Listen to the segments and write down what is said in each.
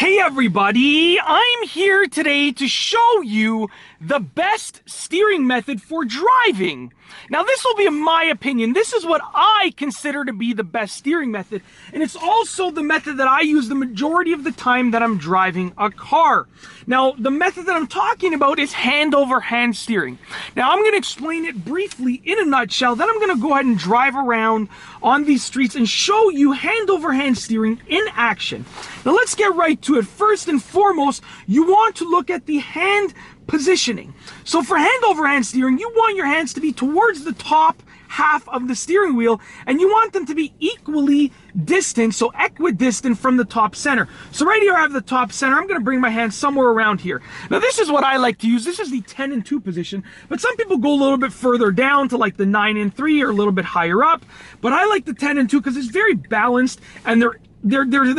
Hey everybody, I'm here today to show you the best steering method for driving. Now this will be in my opinion. This is what I consider to be the best steering method, and it's also the method that I use the majority of the time that I'm driving a car. Now the method that I'm talking about is hand over hand steering. Now I'm going to explain it briefly in a nutshell, then I'm going to go ahead and drive around on these streets and show you hand over hand steering in action. Now let's get right to it. First and foremost, you want to look at the hand positioning. So for hand over hand steering, you want your hands to be towards the top half of the steering wheel, and you want them to be equally distant, so equidistant from the top center. So right here I have the top center. I'm going to bring my hand somewhere around here. Now this is what I like to use. This is the 10 and 2 position, but some people go a little bit further down to like the 9 and 3 or a little bit higher up, but I like the 10 and 2 because it's very balanced and they're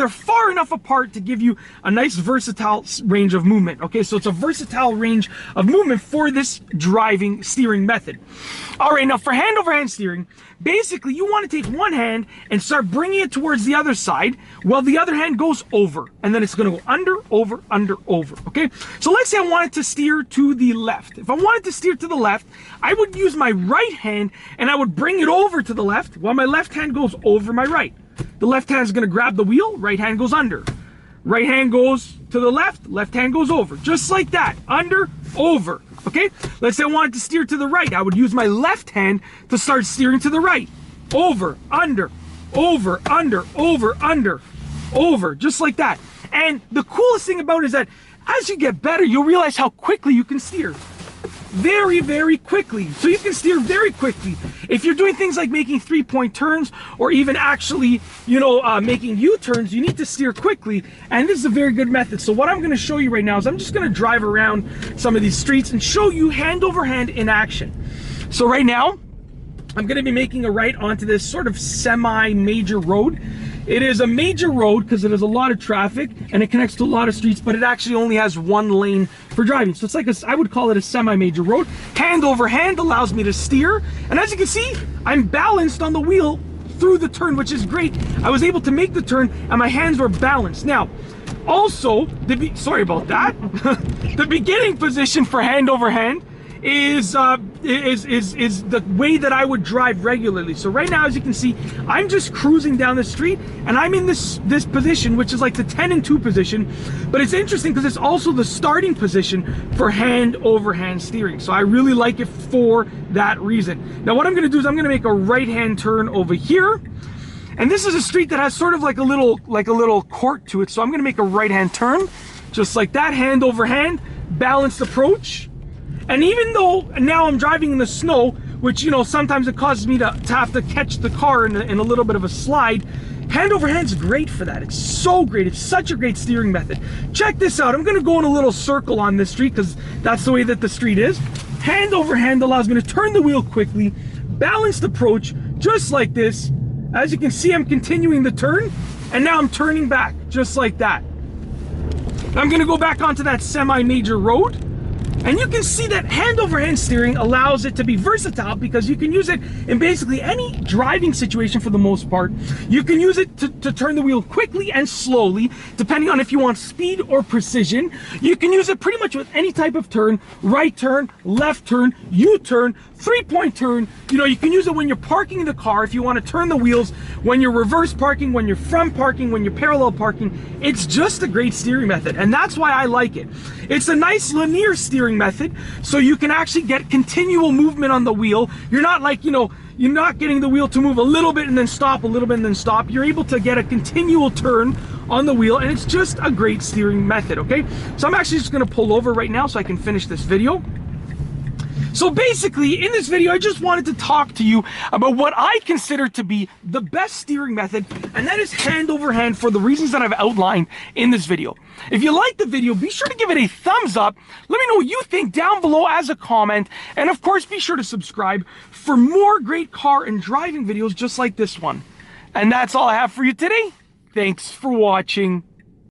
far enough apart to give you a nice versatile range of movement. Okay, so it's a versatile range of movement for this driving steering method. All right, now for hand over hand steering, basically you want to take one hand and start bringing it towards the other side while the other hand goes over, and then it's going to go under, over, under, over. Okay, so let's say I wanted to steer to the left. If I wanted to steer to the left, I would use my right hand and I would bring it over to the left while my left hand goes over my right. The left hand is going to grab the wheel, right hand goes under. Right hand goes to the left, left hand goes over. Just like that, under, over, okay? Let's say I wanted to steer to the right. I would use my left hand to start steering to the right. Over, under, over, under, over, under, over, just like that. And the coolest thing about it is that as you get better, you'll realize how quickly you can steer. Very, very quickly. So you can steer very quickly. If you're doing things like making 3-point turns or even actually, making U-turns, you need to steer quickly. And this is a very good method. So what I'm going to show you right now is I'm just going to drive around some of these streets and show you hand over hand in action. So right now, I'm going to be making a right onto this sort of semi-major road. It is a major road because it has a lot of traffic and it connects to a lot of streets, but it actually only has one lane for driving. So it's like I would call it a semi-major road. Hand over hand allows me to steer. And as you can see, I'm balanced on the wheel through the turn, which is great. I was able to make the turn and my hands were balanced. Now, also, sorry about that. The beginning position for hand over hand is the way that I would drive regularly. So right now, as you can see, I'm just cruising down the street and I'm in this position, which is like the 10 and 2 position, but it's interesting because it's also the starting position for hand over hand steering. So I really like it for that reason. Now what I'm going to do is I'm going to make a right hand turn over here. And this is a street that has sort of like a little court to it. So I'm going to make a right hand turn just like that, hand over hand, balanced approach. And even though now I'm driving in the snow, which, sometimes it causes me to have to catch the car in a little bit of a slide, hand over hand's great for that. It's so great. It's such a great steering method. Check this out. I'm going to go in a little circle on this street because that's the way that the street is. Hand over hand allows me to turn the wheel quickly, balanced approach, just like this. As you can see, I'm continuing the turn, and now I'm turning back, just like that. I'm going to go back onto that semi-major road. And you can see that hand over hand steering allows it to be versatile because you can use it in basically any driving situation for the most part. You can use it to turn the wheel quickly and slowly, depending on if you want speed or precision. You can use it pretty much with any type of turn, right turn, left turn, U-turn, 3-point turn. You can use it when you're parking the car, if you want to turn the wheels, when you're reverse parking, when you're front parking, when you're parallel parking. It's just a great steering method, and that's why I like it. It's a nice linear steering method, so you can actually get continual movement on the wheel. You're not like, you're not getting the wheel to move a little bit and then stop, a little bit and then stop. You're able to get a continual turn on the wheel, and it's just a great steering method, okay? So I'm actually just gonna pull over right now so I can finish this video. So basically, in this video, I just wanted to talk to you about what I consider to be the best steering method, and that is hand over hand for the reasons that I've outlined in this video. If you like the video, be sure to give it a thumbs up. Let me know what you think down below as a comment. And of course, be sure to subscribe for more great car and driving videos just like this one. And that's all I have for you today. Thanks for watching.